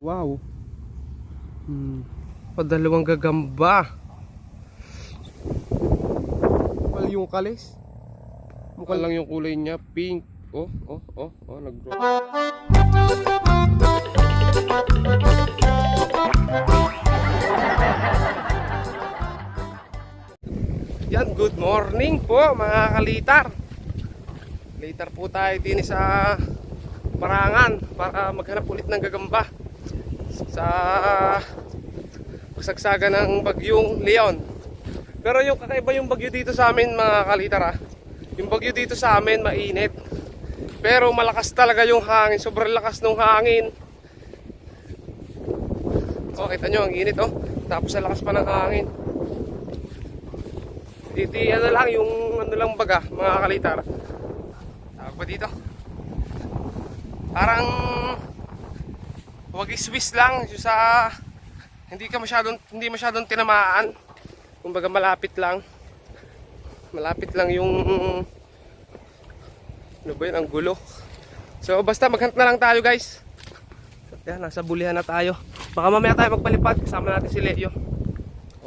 Wow. Padalawang gagamba. Wala yung kalis. Mukha lang yung kulay niya, pink. Nag-grow. Yan, good morning po mga kalitar. Later po tayo din sa Marangan para maghanap ulit ng gagamba sa pagsagsaga ng bagyong Leon. Pero yung kakaiba yung bagyo dito sa amin mga kalitar yung bagyo dito sa amin mainit, pero malakas talaga yung hangin, sobrang lakas ng hangin. Kita nyo ang init tapos ang lakas pa ng hangin. Dito lang yung lang baga mga kalitar, tawag pa dito, parang wagis-wis lang sa hindi masyadong tinamaan. Kumbaga malapit lang yung ano ba yun, ang gulo. So basta maghunt na lang tayo guys. Yan, nasa bulihan na tayo. Baka mamaya tayo magpalipad, kasama natin si Leo.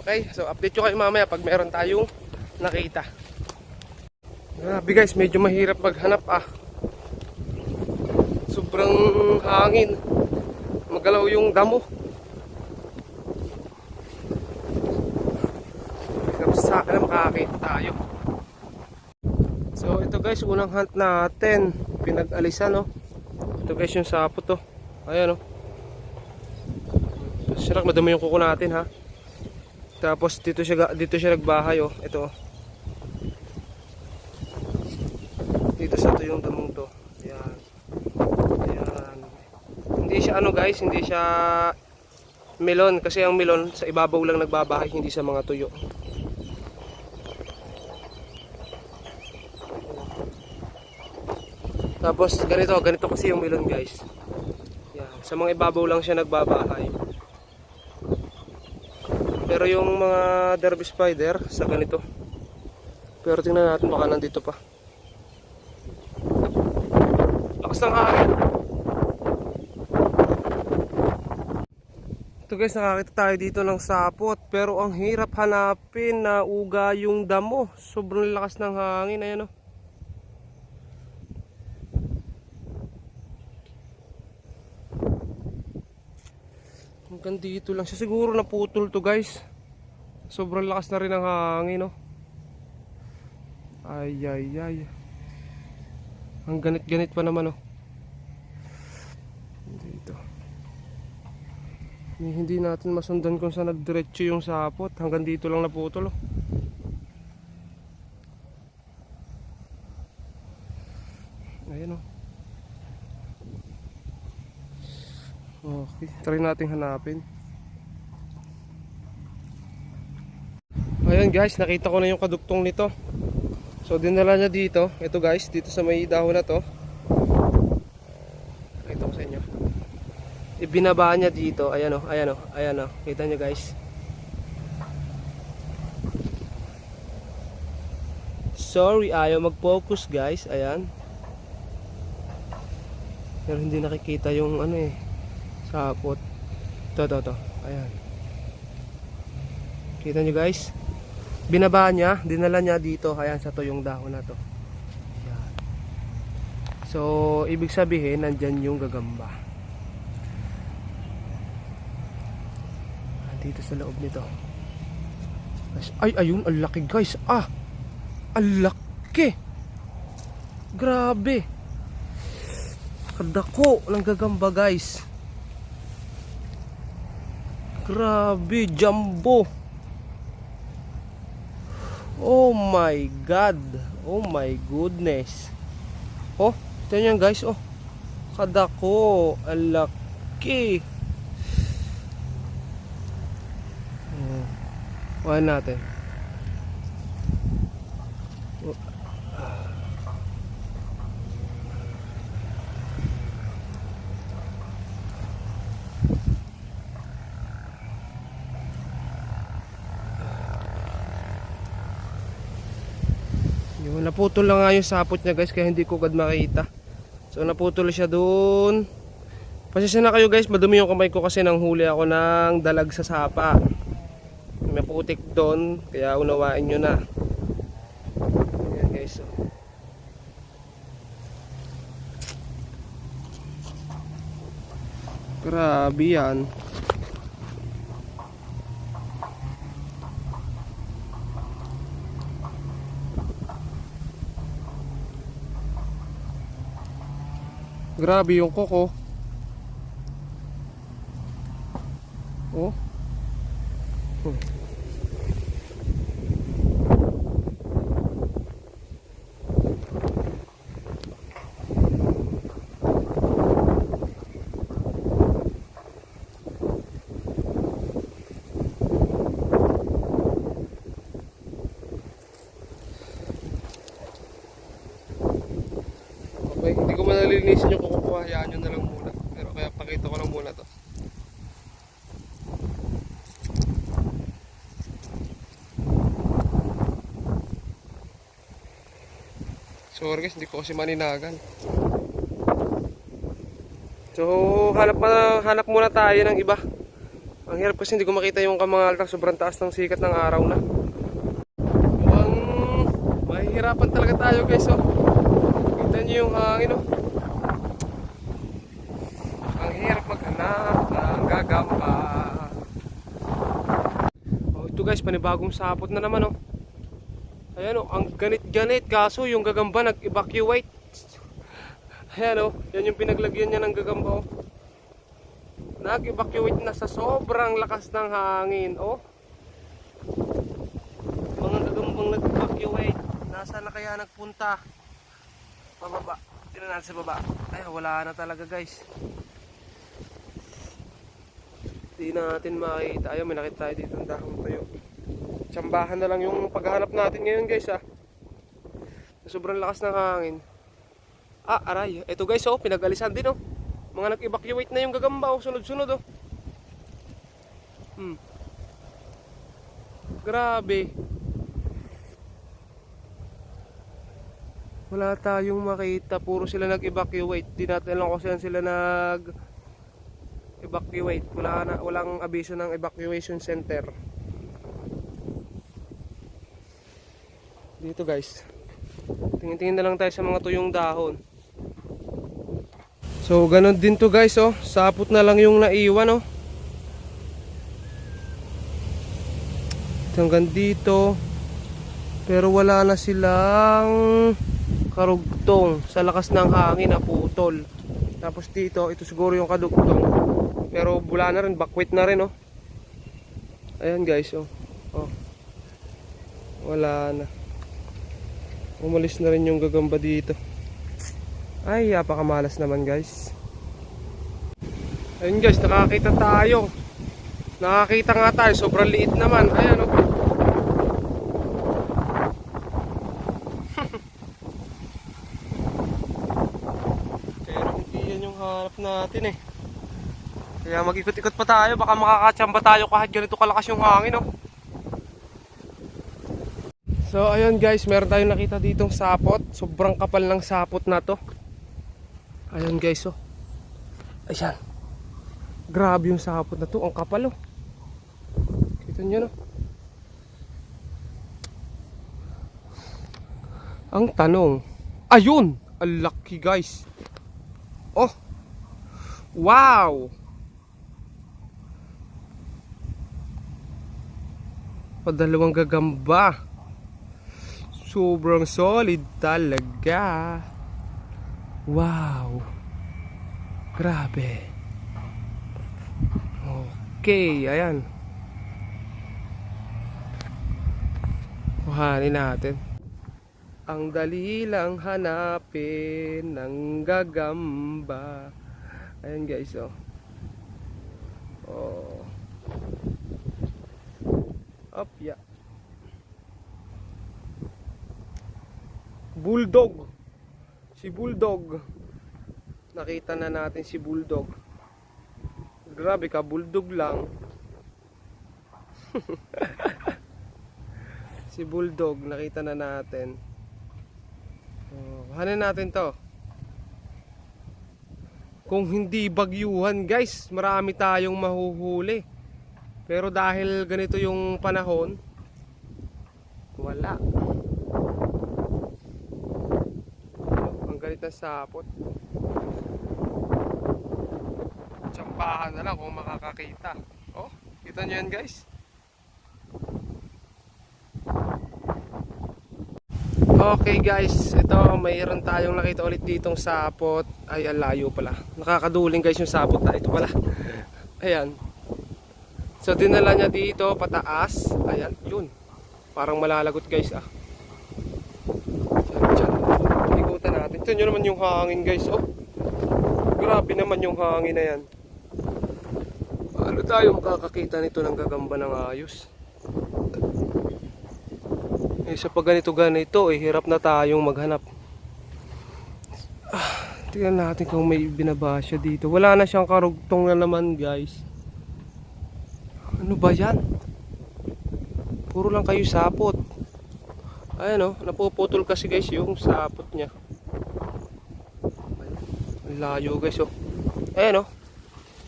Okay, so update ko kayo mamaya pag meron tayong nakita. Grabe guys, medyo mahirap maghanap sobrang hangin, magalaw yung damo. Sana makakita tayo. So ito guys, unang hunt natin, pinag-alisan ito guys yung sapot ayan sirak, madami yung kuko natin ha. Tapos dito siya nagbahay ito dito sa to yung damong to. Ayan. Hindi siya guys, hindi siya melon, kasi ang melon sa ibabaw lang nagbabahay, hindi sa mga tuyo. Tapos ganito kasi yung melon guys. Yan, sa mga ibabaw lang siya nagbabahay. Pero yung mga derby spider sa ganito. Pero tingnan natin baka nandito pa. Lakas ng hangin. Ito guys, nakakita tayo dito ng sapot, pero ang hirap hanapin na uga yung damo. Sobrang lakas ng hangin, ayan hanggang dito lang siya. Siguro naputol to guys. Sobrang lakas na rin ng hangin Ay. Ang ganit-ganit pa naman dito. Hindi natin masundan kung saan nagdiretso yung sapot. Hanggang dito lang naputol Ayan Okay, try natin hanapin. Ayan guys, nakita ko na yung kaduktong nito. So dinala niya dito. Ito guys, dito sa may dahon na to. Nakita ko sa inyo. Ibinaba niya dito. Ayan Kita niyo guys. Sorry, ayaw mag-focus guys. Ayan. Pero hindi nakikita yung sapot. Ito. Ayan. Kita nyo guys. Binaba niya, dinala niya dito. Ayan, sa to yung dahon na to. Ayan. So, ibig sabihin, nandyan yung gagamba. Dito sa loob nito. Ay, ayun, ang laki guys. Ang laki. Grabe. Kadako ng gagamba guys. Grabe, jumbo. Oh my god. Oh my goodness. Ito yan guys. Kadako. Ang laki. Kuhaan natin. Naputol lang nga yung sapot niya guys, kaya hindi ko agad makita. So naputol siya doon Pasensya na kayo guys, madumi yung kamay ko kasi nang huli ako ng dalag sa sapa. May putik doon, kaya unawain nyo na. Ayan guys. So. Grabe yan. Grabe yung koko. Oh. Okay, hindi ko manalilinisin yung kukuha, hayaan nyo na lang muna. Pero kaya pakita ko lang muna to. Sorry guys, hindi ko kasi maninagan. So, hanap muna tayo ng iba. Ang hirap kasi hindi ko makita yung kamangaltak, sobrang taas ng sikat ng araw na. Mukhang mahihirapan talaga tayo guys, oh. Kita nyo yung hangin, oh. Ang hirap maghanap ng gagamba. Oh, ito guys, panibagong sapot na naman, oh. Ayan, oh, ang ganit-ganit, kaso yung gagamba nag-evacuate. Ayan, oh, yan yung pinaglagyan niya ng gagamba, oh. Nag-evacuate na sa sobrang lakas ng hangin, oh. Mga gagambang nag-evacuate, nasaan na kaya nagpunta? Pababa, tingnan natin sa baba. Ay, wala na talaga guys. Hindi natin makita. Ayun, may nakita tayo dito ng dahong tayo. Tsambahan na lang yung paghahanap natin ngayon guys, ah. Sobrang lakas ng hangin. Ah, aray. Ito guys, oh, pinag-alisan din, oh. Mga nag-evacuate na yung gagamba, oh. Sunod-sunod, oh. Grabe. Wala tayong makita. Puro sila nag-evacuate. Di natin lang kung saan sila nag-evacuate. Walang abiso ng evacuation center. Dito guys. Tingin-tingin na lang tayo sa mga tuyong dahon. So ganun din to guys, oh. Sapot na lang yung naiwan, oh. Hanggang dito. Pero wala na silang karugtong sa lakas ng hangin na putol. Tapos dito, ito siguro yung kadugtong. Pero wala na rin, bakwit na rin, oh. Ayan guys, oh. Oh. Wala na. Umalis na rin yung gagamba dito. Ay, napakamalas naman guys. Ayun guys, nakakita tayo. Nakakita nga tayo, sobrang liit naman. Ayan, oh. Pero hindi yan yung hanap natin, eh. Kaya mag-ikot-ikot pa tayo, baka makakatsamba tayo kahit ganito kalakas yung hangin, oh. So ayun guys, meron tayong nakita ditong sapot. Sobrang kapal ng sapot na to. Ayun guys, oh. Ayan. Grabe yung sapot na to, ang kapal, oh. Kita nyo, no? Ang tanong, ayun! Ang laki guys. Oh! Wow! Padalawang gagamba. Sobrang solid talaga. Wow. Grabe. Okay, ayan. Kuhanin natin. Ang dali lang hanapin ng gagamba. Ayan guys, oh. Oh. Up, yeah. Bulldog. Si Bulldog. Nakita na natin si Bulldog. Grabe ka, Bulldog lang. Si Bulldog, nakita na natin. Oh, hanin natin to. kung hindi bagyuhan guys, marami tayong mahuhuli. Pero dahil ganito yung panahon, wala. Ang galit ng sapot. Tsampahan na lang kung makakakita. Oh, kita nyo yan guys. Okay guys, ito mayroon tayong nakita ulit ditong sapot. Ay, alayo pala. Nakakaduling guys yung sapot na ito pala. Ayan. So dinala niya dito pataas. Ayan, yun. Parang malalagot guys ah. Diyan. Ikutan natin. Ito nyo naman yung hangin guys. Oh, grabe naman yung hangin na yan. Ano tayo makakakita nito ng gagamba ng ayos? Sa pag ganito hirap na tayong maghanap. Tingnan natin kung may binaba siya dito. Wala na siyang karugtong na naman guys. Ano ba yan? Puro lang kayo sapot. Ayan o, napuputol kasi guys yung sapot niya. Ang layo guys o. Ayan o,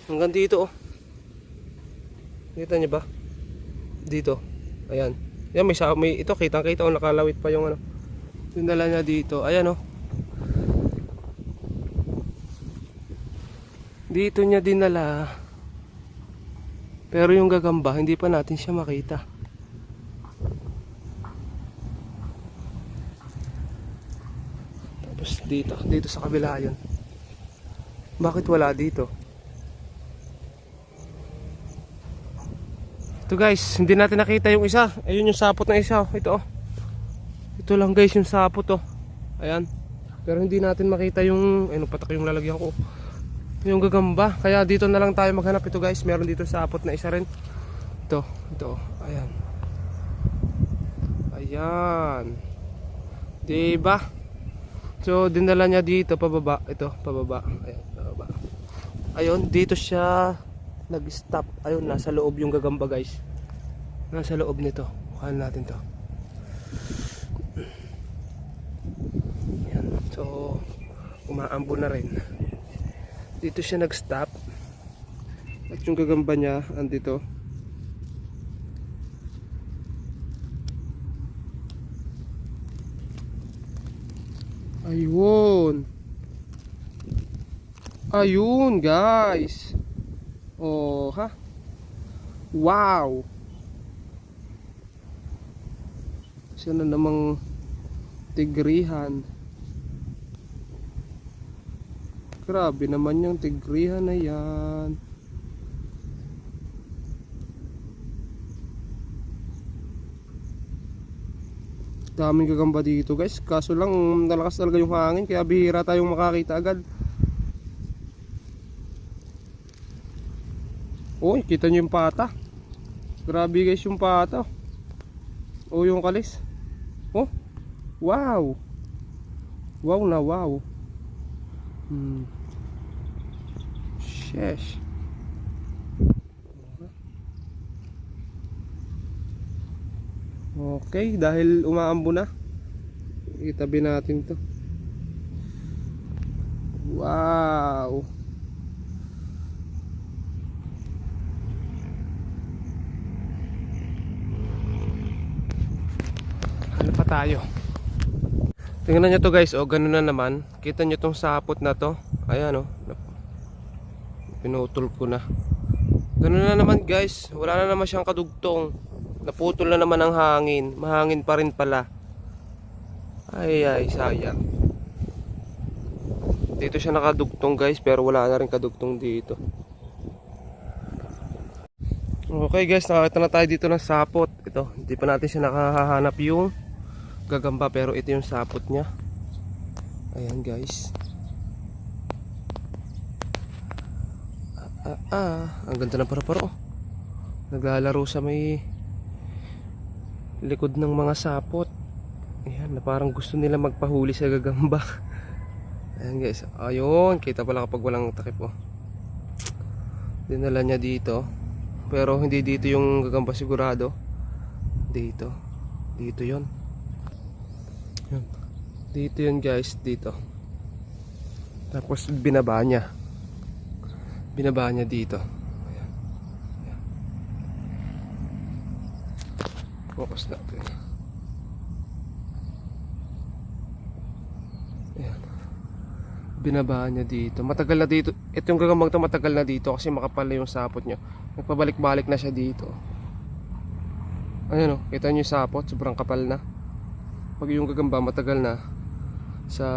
hanggang dito o. Kita niyo ba? Dito. Ayan. Yan, may ito, kitang-kita o, nakalawit pa yung ano. Dinala niya dito. Ayan o. Dito niya dinala. Pero yung gagamba, hindi pa natin siya makita. Tapos dito sa kabila yun. Bakit wala dito? Ito guys, hindi natin nakita yung isa. Ayun yung sapot na isa. Ito oh. Ito lang guys yung sapot oh. Ayan. Pero hindi natin makita yung patak yung lalagyan ko. Yung gagamba. Kaya dito na lang tayo maghanap ito guys. Meron dito sapot na isa rin. Ito oh. Ayan. Ayan. Diba? So dinala niya dito pababa. Ito, pababa. Ayan, pababa. Ayun, dito siya nag-stop. Ayun, nasa loob yung gagamba guys. Nasa loob nito. Kuhaan natin to. Ayan. So umaambo na rin. Dito siya nag-stop. At yung gagamba niya andito. Ayun. Ayun guys. Oh, ha? Wow. Siya na namang tigrihan. Grabe naman yung tigrihan na yan. Daming gagamba dito guys. Kaso lang nalakas talaga yung hangin. Kaya bihira tayong makakita agad. Uy, kita nyo yung pata. Grabe guys yung pata. O yung kalis. Oh, wow. Wow na wow. Sheesh. Okay, dahil umaambo na, itabi natin to. Wow. Ano pa tayo? Tingnan nyo to guys, oh, ganun na naman. Kita nyo tong sapot na to. Ayan oh, pinutol ko na. Ganun na naman guys, wala na naman siyang kadugtong. Naputol na naman ang hangin. Mahangin pa rin pala. Ay sayang. Dito siya nakadugtong guys, pero wala na rin kadugtong dito. Okay guys, nakakita na tayo dito ng sapot. Ito, hindi pa natin siya nakahanap yung gagamba, pero ito yung sapot niya. Ayan guys. Ang ganda ng para-paro. Naglalaro sa may likod ng mga sapot. Ayan, na parang gusto nila magpahuli sa gagamba. Ayan guys, ayun, kita pala kapag walang takip oh. Dinala niya dito. Pero hindi dito yung gagamba sigurado. Dito yon. Dito yun guys, dito. Tapos binaba niya. Binaba niya dito. Ayan. Ayan. Focus natin. Ayan. Binaba niya dito. Matagal na dito. Ito yung gagambang to, matagal na dito kasi makapal na yung sapot niya. Nagpabalik-balik na siya dito. Ayan o, kita niyo yung sapot, sobrang kapal na. Pag yung gagamba matagal na, sa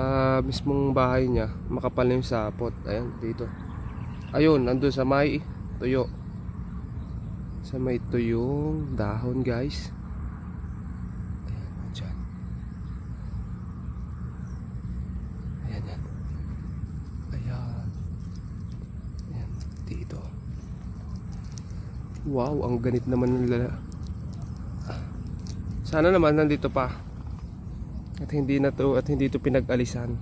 mismong bahay niya, makapal na yung sapot. Ayan, dito. Ayun, nandun sa may tuyo. Sa may tuyong dahon, guys. Ayan, dyan. Ayan, yan. Ayan. Ayan, dito. Wow, ang ganit naman ng lala. Sana naman nandito pa. At hindi na to, at hindi to pinag-alisan.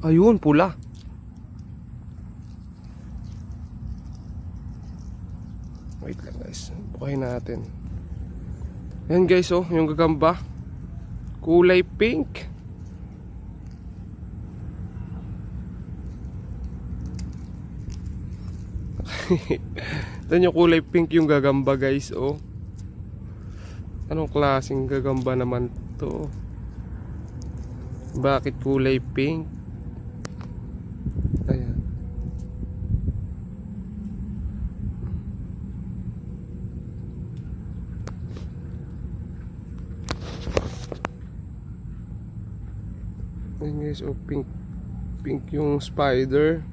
Ayun, pula. Wait lang guys, bukayin natin. Ayan guys, oh, yung gagamba. Kulay pink. Ito yung kulay pink yung gagamba guys, oh. Anong klaseng gagamba naman to? Bakit kulay pink? Ayan. Ayan guys, oh, pink. Pink yung spider.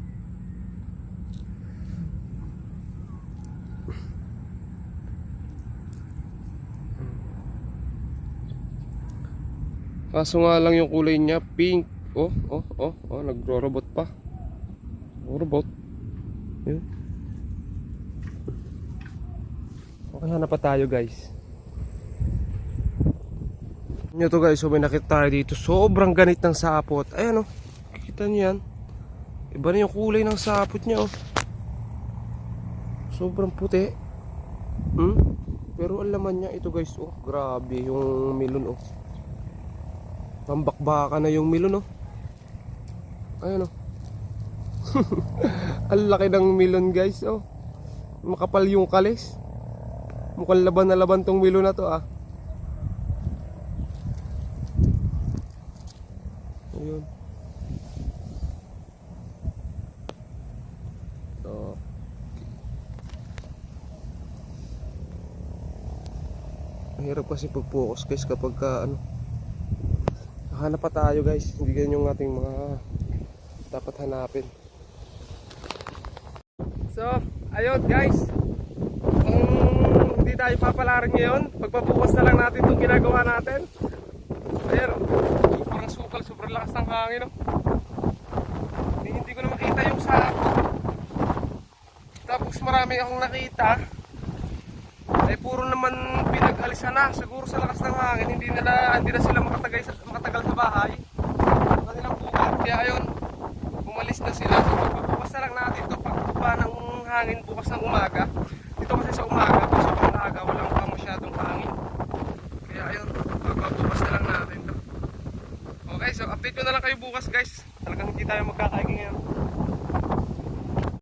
Kaso nga lang yung kulay niya pink. Oh, nagro-robot pa. Oh, robot. Yun. Okay, hanap pa tayo guys. Nyo to guys, so may nakita tayo dito. Sobrang ganit ng sapot. Ayan oh, kita nyo yan. Iba na yung kulay ng sapot niya oh. Sobrang puti. Pero ang laman niya ito guys, oh, grabe yung melon oh. Pambakbaka na yung melon oh. Ayan oh. Ang laki ng melon guys oh. Makapal yung kalis. Mukhang laban na laban tong melon na to ah. Ayun. So, mahirap kasi pag-focus guys kapag ano, hanap pa tayo guys, hindi ganyan yung ating mga dapat hanapin. So, ayun guys, kung hindi tayo papalarin ngayon, pagpabukas na lang natin itong ginagawa natin. Ayan o, parang sukal, sobrang lakas ng hangin o. Hindi ko na makita yung sako. Tapos marami akong nakita, ay puro naman pinag-alisan na. Siguro sa lakas ng hangin, hindi na sila makatagal sa bahay. Kanilang bukas. Kaya ayun, umalis na sila. So pagpabukas na lang natin ito. Pagpupa ng hangin bukas ng umaga. Dito kasi sa umaga, kung sobrang aga, walang pa masyadong hangin. Kaya ayun, pagpabukas na lang natin ito. Okay, so update ko na lang kayo bukas guys. Talagang hindi tayo magkakaiging ngayon.